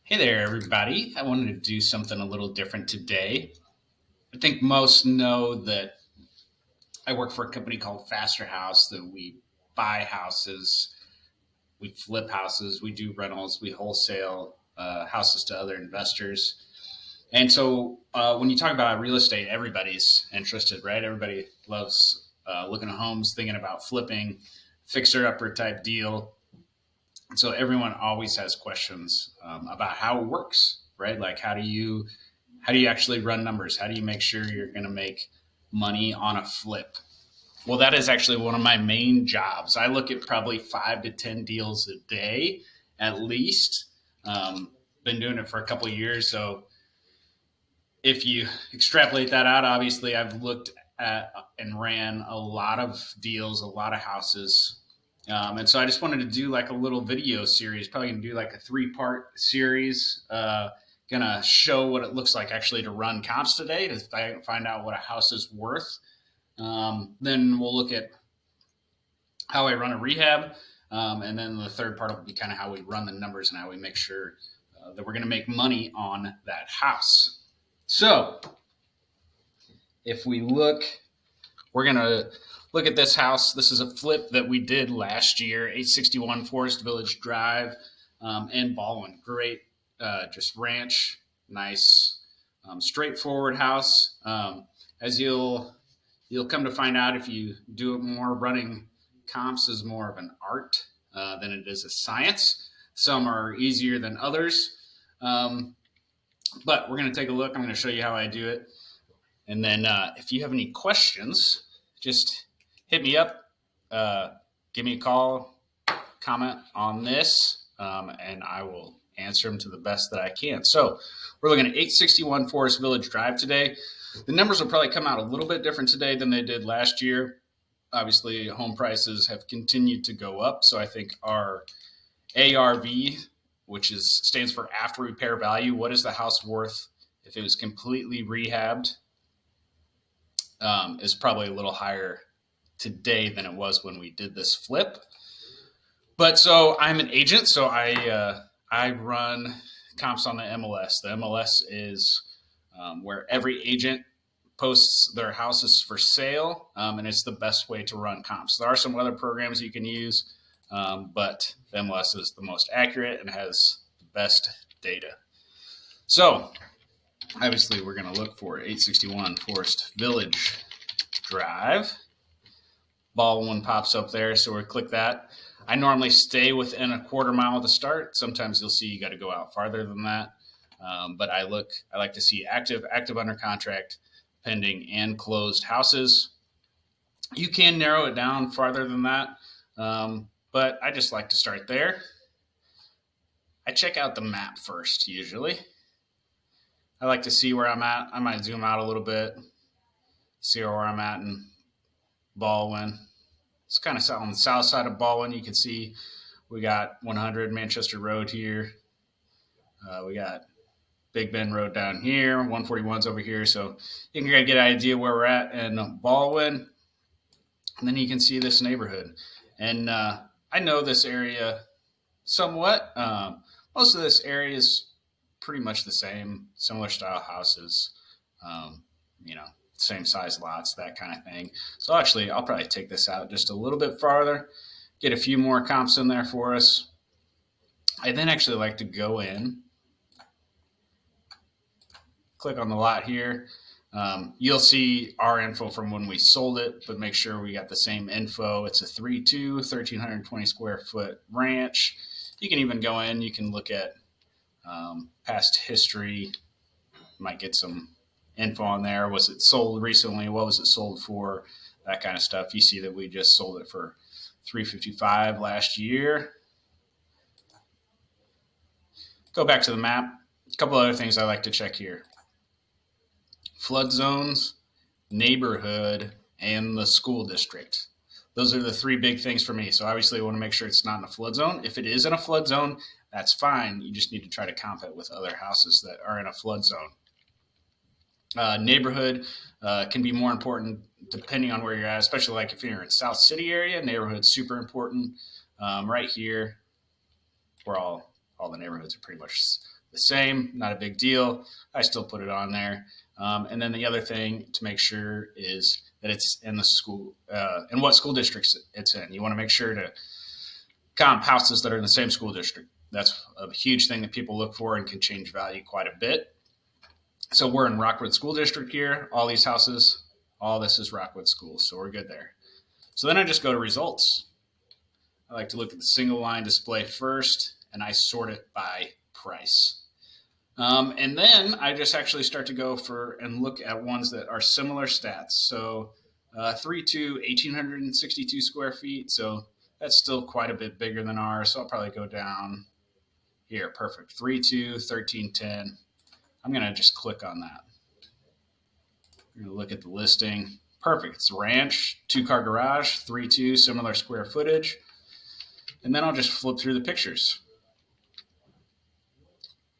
Hey there, everybody. I wanted to do something a little different today. I think most know that I work for a company called Faster House, that we buy houses, we flip houses, we do rentals, we wholesale houses to other investors. And so when you talk about real estate, everybody's interested, right? Everybody loves looking at homes, thinking about flipping, fixer upper type deal. So everyone always has questions about how it works, right? Like how do you actually run numbers? How do you make sure you're going to make money on a flip? Well, that is actually one of my main jobs. I look at probably 5 to 10 deals a day at least. Been doing it for a couple of years, so if you extrapolate that out, obviously I've looked at and ran a lot of deals, a lot of houses. And so I just wanted to do like a little video series, probably gonna do like a 3-part series. Gonna show what it looks like actually to run comps today to find out what a house is worth. Then we'll look at how I run a rehab. And then the third part will be kind of how we run the numbers and how we make sure that we're going to make money on that house. So if we look, we're going to look at this house. This is a flip that we did last year, 861 Forest Village Drive in Baldwin. Great, just ranch, nice, straightforward house. As you'll come to find out if you do it more, running comps is more of an art than it is a science. Some are easier than others. But we're going to take a look. I'm going to show you how I do it. And then if you have any questions, just hit me up, give me a call, comment on this, and I will answer them to the best that I can. So we're looking at 861 Forest Village Drive today. The numbers will probably come out a little bit different today than they did last year. Obviously, home prices have continued to go up, so I think our ARV, which stands for after repair value, what is the house worth if it was completely rehabbed, is probably a little higher today than it was when we did this flip. But so I'm an agent, so I run comps on the MLS. The MLS is where every agent posts their houses for sale, and it's the best way to run comps. There are some other programs you can use, but the MLS is the most accurate and has the best data. So obviously we're going to look for 861 Forest Village Drive. Baldwin pops up there, so we click that. I normally stay within a quarter mile of the start. Sometimes you'll see you got to go out farther than that. But I like to see active under contract, pending, and closed houses. You can narrow it down farther than that, but I just like to start there. I check out the map first, usually. I like to see where I'm at. I might zoom out a little bit, see where I'm at in Baldwin. It's kind of on the south side of Baldwin. You can see we got 100 Manchester Road here. We got Big Bend Road down here. 141's over here. So you can get an idea where we're at in Baldwin. And then you can see this neighborhood. And I know this area somewhat. Most of this area is pretty much the same, similar style houses, you know, same size lots, that kind of thing. So actually, I'll probably take this out just a little bit farther, get a few more comps in there for us. I then actually like to go in, click on the lot here. You'll see our info from when we sold it, but make sure we got the same info. It's a 3.2, 1,320 square foot ranch. You can even go in, you can look at past history, might get some info on there. Was it sold recently? What was it sold for? That kind of stuff. You see that we just sold it for $355 last year. Go back to the map. A couple other things I like to check here. Flood zones, neighborhood, and the school district. Those are the 3 big things for me. So obviously I want to make sure it's not in a flood zone. If it is in a flood zone, that's fine. You just need to try to comp it with other houses that are in a flood zone. Neighborhood can be more important depending on where you're at, especially like if you're in South City area, neighborhood's super important. Right here, where all the neighborhoods are pretty much the same, not a big deal. I still put it on there. And then the other thing to make sure is that it's in the school, in what school districts it's in. You want to make sure to comp houses that are in the same school district. That's a huge thing that people look for and can change value quite a bit. So we're in Rockwood School District here. All these houses, all this is Rockwood School, so we're good there. So then I just go to results. I like to look at the single line display first, and I sort it by price. And then I just actually start to go for and look at ones that are similar stats. So 3.2, 1,862 square feet. So that's still quite a bit bigger than ours. So I'll probably go down here. Perfect. 3.2, 1310. I'm going to just click on that. I'm going to look at the listing. Perfect. It's a ranch, 2-car garage, 3.2, similar square footage. And then I'll just flip through the pictures.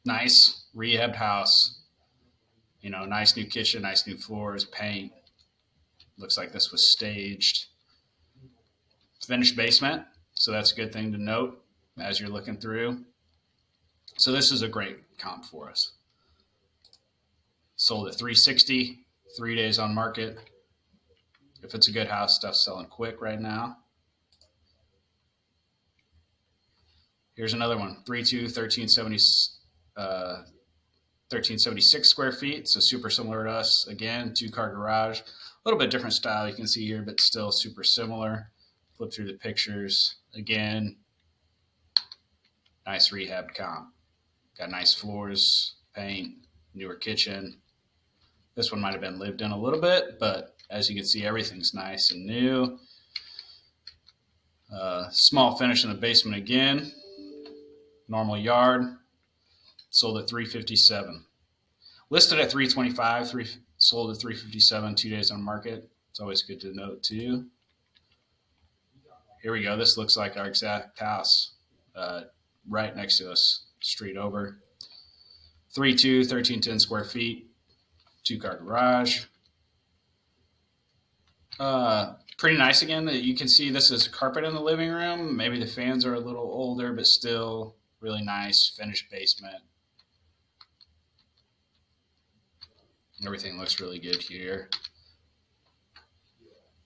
Nice rehabbed house. You know, nice new kitchen, nice new floors, paint. Looks like this was staged. Finished basement. So that's a good thing to note as you're looking through. So this is a great comp for us. Sold at 360, 3 days on market. If it's a good house, stuff's selling quick right now. Here's another one, 3.2, 1376 square feet. So super similar to us. Again, 2-car garage. A little bit different style you can see here, but still super similar. Flip through the pictures. Again, nice rehab comp. Got nice floors, paint, newer kitchen. This one might have been lived in a little bit, but as you can see, everything's nice and new. Small finish in the basement again. Normal yard. Sold at 357. Listed at 325. Sold at 357. 2 days on market. It's always good to note too. Here we go. This looks like our exact house, right next to us, street over. 3.2, 1310 square feet. 2-car garage. Pretty nice again. You can see this is carpet in the living room. Maybe the fans are a little older, but still really nice finished basement. Everything looks really good here.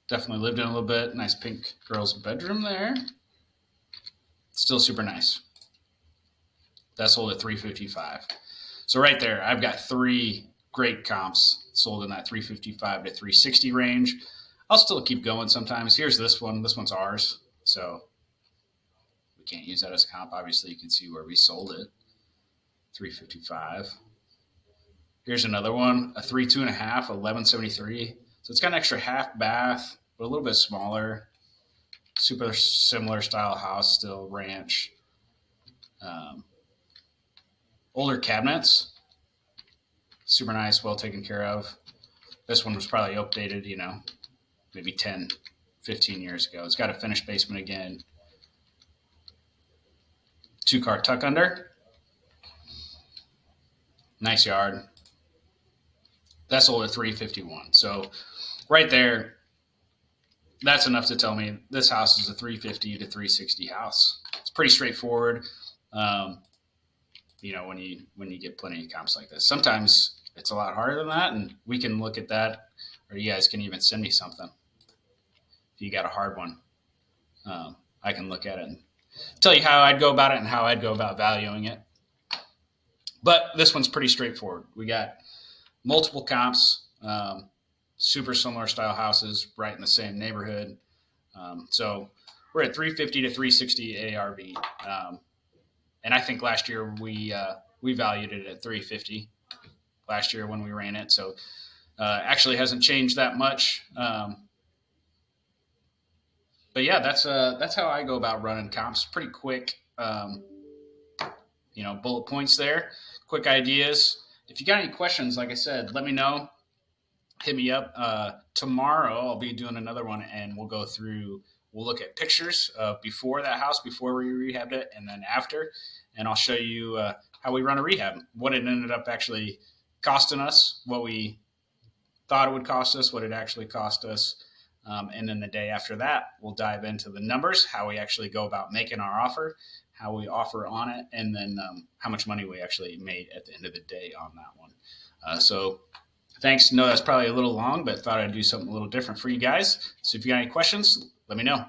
Definitely lived in a little bit. Nice pink girl's bedroom there. Still super nice. That sold at 355. So right there, I've got 3 great comps sold in that 355 to 360 range. I'll still keep going sometimes. Here's this one. This one's ours. So we can't use that as a comp. Obviously, you can see where we sold it. 355. Here's another one, a 3.2.5, 1173. So it's got an extra half bath, but a little bit smaller. Super similar style house, still ranch. Older cabinets. Super nice, well taken care of. This one was probably updated, you know, maybe 10, 15 years ago. It's got a finished basement again. 2-car tuck under. Nice yard. That's sold at 351. So right there, that's enough to tell me this house is a 350 to 360 house. It's pretty straightforward. You know, when you get plenty of comps like this, sometimes it's a lot harder than that, and we can look at that, or you guys can even send me something if you got a hard one. I can look at it and tell you how I'd go about it and how I'd go about valuing it. But this one's pretty straightforward. We got multiple comps, super similar style houses, right in the same neighborhood. So we're at 350 to 360 ARV. And I think last year we valued it at 350 last year when we ran it. So actually hasn't changed that much. But yeah, that's how I go about running comps. Pretty quick, you know, bullet points there, quick ideas. If you got any questions, like I said, let me know. Hit me up. Tomorrow I'll be doing another one, and we'll go through. We'll look at pictures of before that house, before we rehabbed it, and then after. And I'll show you how we run a rehab, what it ended up actually costing us, what we thought it would cost us, what it actually cost us. And then the day after that, we'll dive into the numbers, how we actually go about making our offer, how we offer on it, and then how much money we actually made at the end of the day on that one. So thanks. No, that's probably a little long, but thought I'd do something a little different for you guys. So if you got any questions, let me know.